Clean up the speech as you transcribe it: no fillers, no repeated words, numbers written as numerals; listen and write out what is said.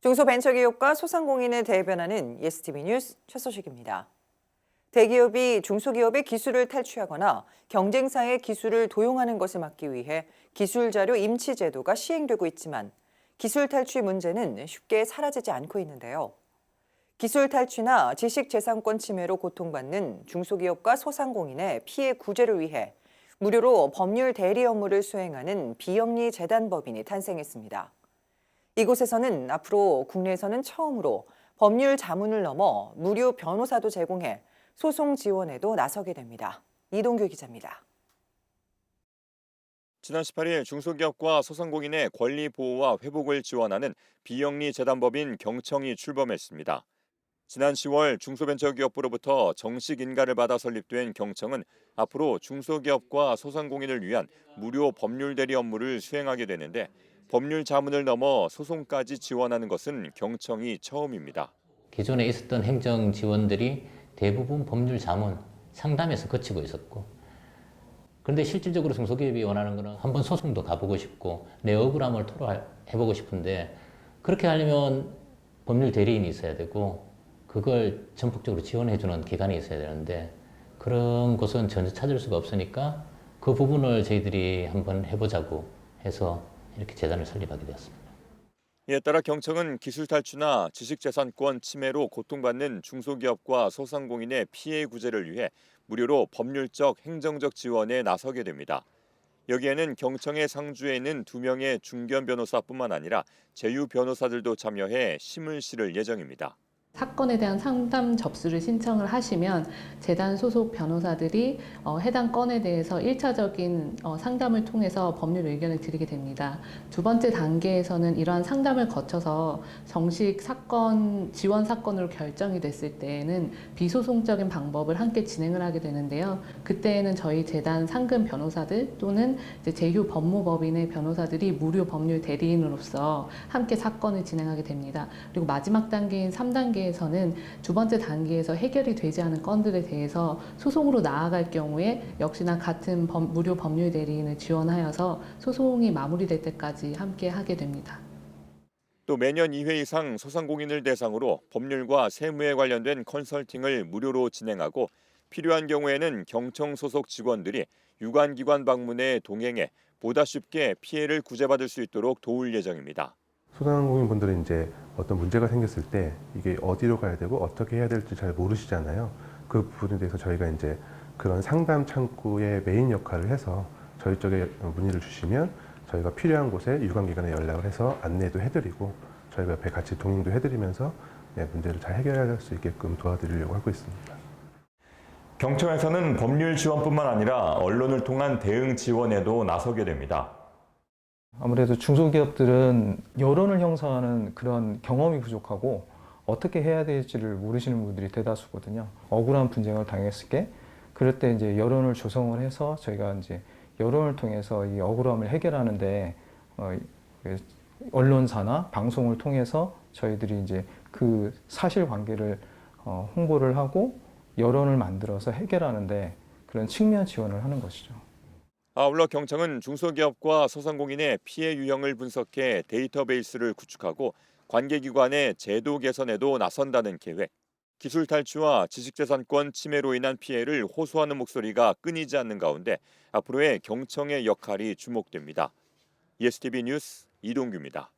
중소벤처기업과 소상공인을 대변하는 예스티비 뉴스 최소식입니다. 대기업이 중소기업의 기술을 탈취하거나 경쟁사의 기술을 도용하는 것을 막기 위해 기술자료 임치 제도가 시행되고 있지만 기술 탈취 문제는 쉽게 사라지지 않고 있는데요. 기술 탈취나 지식재산권 침해로 고통받는 중소기업과 소상공인의 피해 구제를 위해 무료로 법률 대리 업무를 수행하는 비영리 재단법인이 탄생했습니다. 이곳에서는 앞으로 국내에서는 처음으로 법률 자문을 넘어 무료 변호사도 제공해 소송 지원에도 나서게 됩니다. 이동규 기자입니다. 지난 18일 중소기업과 소상공인의 권리 보호와 회복을 지원하는 비영리 재단법인 경청이 출범했습니다. 지난 10월 중소벤처기업부로부터 정식 인가를 받아 설립된 경청은 앞으로 중소기업과 소상공인을 위한 무료 법률 대리 업무를 수행하게 되는데 법률 자문을 넘어 소송까지 지원하는 것은 경청이 처음입니다. 기존에 있었던 행정 지원들이 대부분 법률 자문, 상담에서 그치고 있었고, 그런데 실질적으로 중소기업이 원하는 것은 한번 소송도 가보고 싶고 내 억울함을 토로해보고 싶은데, 그렇게 하려면 법률 대리인이 있어야 되고 그걸 전폭적으로 지원해주는 기관이 있어야 되는데 그런 곳은 전혀 찾을 수가 없으니까 그 부분을 저희들이 한번 해보자고 해서 이렇게 재단을 설립하게 되었습니다. 이에 따라 경청은 기술 탈취나 지식재산권 침해로 고통받는 중소기업과 소상공인의 피해 구제를 위해 무료로 법률적, 행정적 지원에 나서게 됩니다. 여기에는 경청의 상주에 있는 2명의 중견 변호사뿐만 아니라 제휴 변호사들도 참여해 심을 실을 예정입니다. 사건에 대한 상담 접수를 신청을 하시면 재단 소속 변호사들이 해당 건에 대해서 1차적인 상담을 통해서 법률 의견을 드리게 됩니다. 두 번째 단계에서는 이러한 상담을 거쳐서 정식 사건, 지원 사건으로 결정이 됐을 때에는 비소송적인 방법을 함께 진행을 하게 되는데요. 그때에는 저희 재단 상근 변호사들 또는 이제 제휴 법무법인의 변호사들이 무료 법률 대리인으로서 함께 사건을 진행하게 됩니다. 그리고 마지막 단계인 3단계 에서는 두 번째 단계에서 해결이 되지 않은 건들에 대해서 소송으로 나아갈 경우에 역시나 같은 무료 법률 대리인을 지원하여서 소송이 마무리될 때까지 함께 하게 됩니다. 또 매년 2회 이상 소상공인을 대상으로 법률과 세무에 관련된 컨설팅을 무료로 진행하고 필요한 경우에는 경청 소속 직원들이 유관기관 방문에 동행해 보다 쉽게 피해를 구제받을 수 있도록 도울 예정입니다. 소상공인분들은 이제 어떤 문제가 생겼을 때 이게 어디로 가야 되고 어떻게 해야 될지 잘 모르시잖아요. 그 부분에 대해서 저희가 이제 그런 상담 창구의 메인 역할을 해서 저희 쪽에 문의를 주시면 저희가 필요한 곳에 유관기관에 연락을 해서 안내도 해드리고 저희가 옆에 같이 동행도 해드리면서 문제를 잘 해결할 수 있게끔 도와드리려고 하고 있습니다. 경청에서는 법률 지원뿐만 아니라 언론을 통한 대응 지원에도 나서게 됩니다. 아무래도 중소기업들은 여론을 형성하는 그런 경험이 부족하고 어떻게 해야 될지를 모르시는 분들이 대다수거든요. 억울한 분쟁을 당했을 때 그럴 때 이제 여론을 조성을 해서 저희가 이제 여론을 통해서 이 억울함을 해결하는데 언론사나 방송을 통해서 저희들이 이제 그 사실관계를 홍보를 하고 여론을 만들어서 해결하는데 그런 측면 지원을 하는 것이죠. 아울러 경청은 중소기업과 소상공인의 피해 유형을 분석해 데이터베이스를 구축하고 관계기관의 제도 개선에도 나선다는 계획. 기술 탈취와 지식재산권 침해로 인한 피해를 호소하는 목소리가 끊이지 않는 가운데 앞으로의 경청의 역할이 주목됩니다. 예스티비 뉴스 이동규입니다.